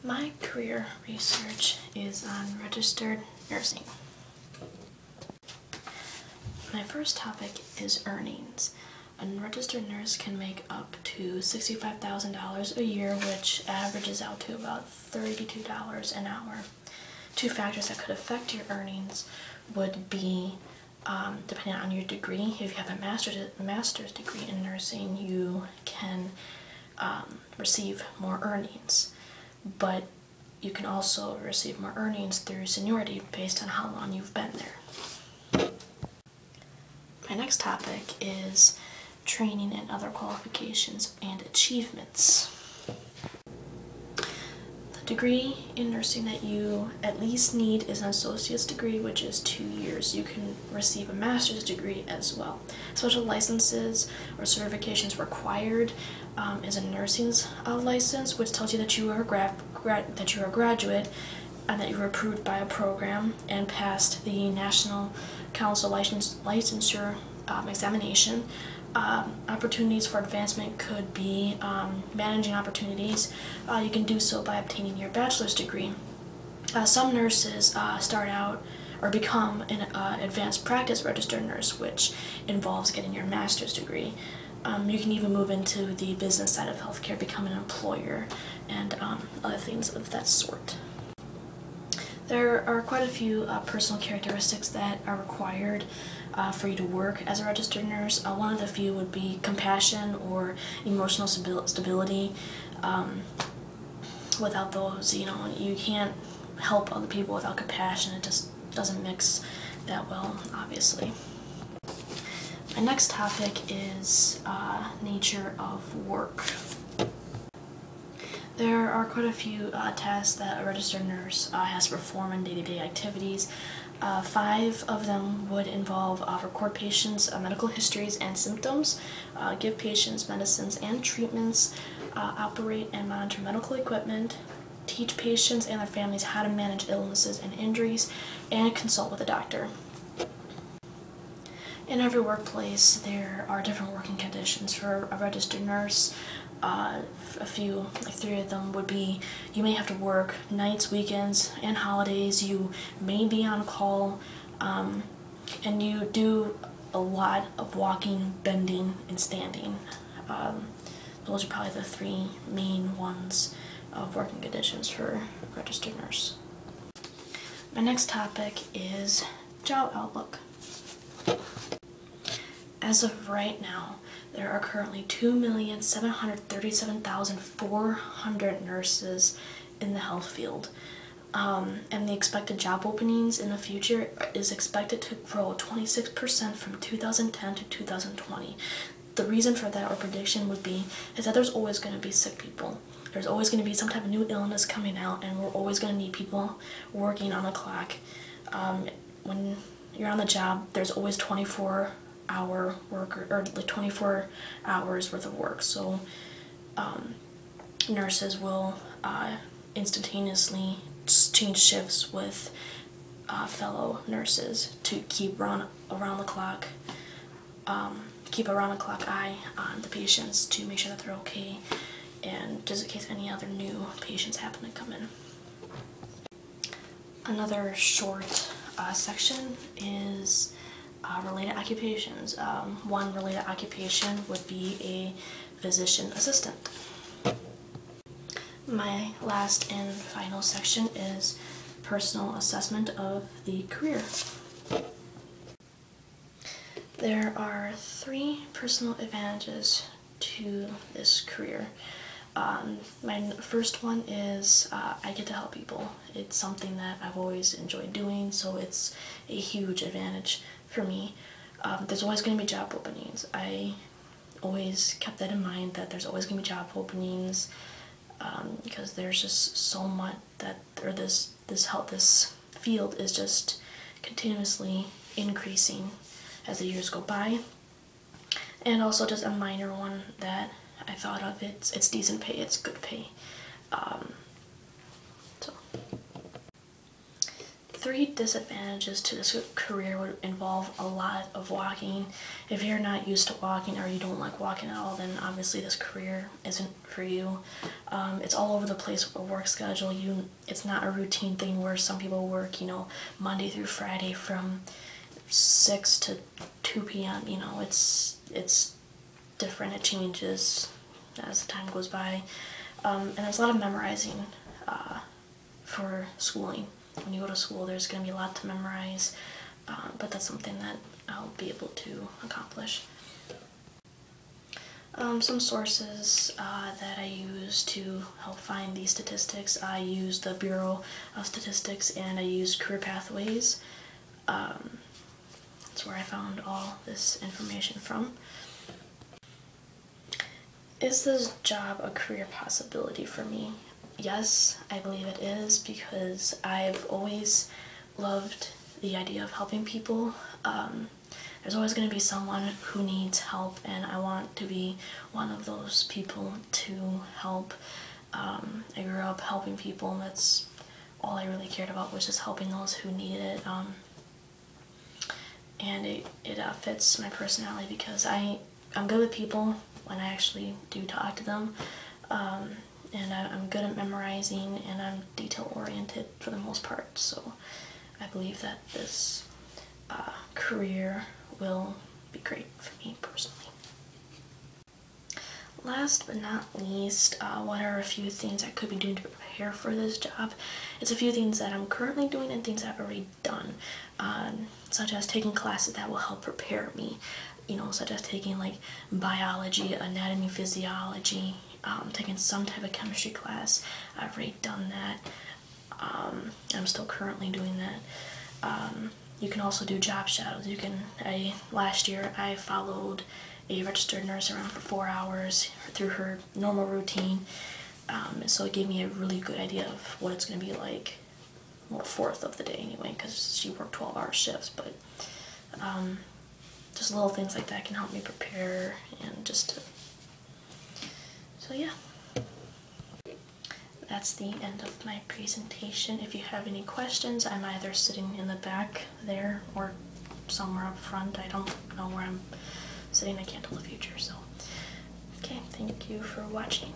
My career research is on registered nursing. My first topic is earnings. A registered nurse can make up to $65,000 a year, which averages out to about $32 an hour. Two factors that could affect your earnings would be, depending on your degree. If you have a master's degree in nursing, you can receive more earnings. But you can also receive more earnings through seniority based on how long you've been there. My next topic is training and other qualifications and achievements. The degree in nursing that you at least need is an associate's degree, which is 2 years. You can receive a master's degree as well. Special licenses or certifications required is a nursing's license, which tells you that you are a graduate and that you were approved by a program and passed the National Council licensure examination. Opportunities for advancement could be managing opportunities. You can do so by obtaining your bachelor's degree. Some nurses start out or become an advanced practice registered nurse, which involves getting your master's degree. You can even move into the business side of healthcare, become an employer, and other things of that sort. There are quite a few personal characteristics that are required for you to work as a registered nurse. One of the few would be compassion or emotional stability. Without those, you can't help other people without compassion. It just doesn't mix that well, obviously. My next topic is nature of work. There are quite a few tasks that a registered nurse has to perform in day-to-day activities. 5 of them would involve record patients' medical histories and symptoms, give patients medicines and treatments, operate and monitor medical equipment, teach patients and their families how to manage illnesses and injuries, and consult with a doctor. In every workplace, there are different working conditions for a registered nurse. A few, like 3 of them would be, you may have to work nights, weekends, and holidays. You may be on call, and you do a lot of walking, bending, and standing. Those are probably the 3 main ones of working conditions for a registered nurse. My next topic is job outlook. As of right now, there are currently 2,737,400 nurses in the health field, and the expected job openings in the future is expected to grow 26% from 2010 to 2020. The reason for that, or prediction, would be is that there's always going to be sick people. There's always going to be some type of new illness coming out, and we're always going to need people working on the clock. When you're on the job, there's always 24-hour work, or like 24 hours worth of work. So nurses will instantaneously change shifts with fellow nurses to keep around the clock eye on the patients to make sure that they're okay, and just in case any other new patients happen to come in. Another short section is related occupations. One related occupation would be a physician assistant. My last and final section is personal assessment of the career. There are 3 personal advantages to this career. My first one is I get to help people. It's something that I've always enjoyed doing, so it's a huge advantage for me. There's always going to be job openings. I always kept that in mind, that there's always going to be job openings, because there's just so much that, or this field is just continuously increasing as the years go by. And also just a minor one that I thought of, it's decent pay, it's good pay. So 3 disadvantages to this career would involve a lot of walking. If you're not used to walking or you don't like walking at all, then obviously this career isn't for you. It's all over the place with the work schedule. It's not a routine thing where some people work, Monday through Friday from 6 to 2 p.m. It's different. It changes as the time goes by. And there's a lot of memorizing for schooling. When you go to school, there's going to be a lot to memorize, but that's something that I'll be able to accomplish. Some sources that I use to help find these statistics, I use the Bureau of Statistics and I use Career Pathways. That's where I found all this information from. Is this job a career possibility for me? Yes, I believe it is, because I've always loved the idea of helping people. There's always going to be someone who needs help, and I want to be one of those people to help. I grew up helping people, and that's all I really cared about, was just helping those who needed it. And it fits my personality, because I'm good with people when I actually do talk to them. And I'm good at memorizing, and I'm detail-oriented for the most part, so I believe that this career will be great for me personally. Last but not least, what are a few things I could be doing to prepare for this job? It's a few things that I'm currently doing and things I've already done, such as taking classes that will help prepare me, such as taking like biology, anatomy, physiology, taking some type of chemistry class. I've already done that. I'm still currently doing that. You can also do job shadows. Last year I followed a registered nurse around for 4 hours through her normal routine. So it gave me a really good idea of what it's going to be like, well, 4th of the day anyway, because she worked 12-hour shifts, but just little things like that can help me prepare, and so yeah. That's the end of my presentation. If you have any questions, I'm either sitting in the back there or somewhere up front. I don't know where I'm sitting. I can't tell the future, so. Okay, thank you for watching.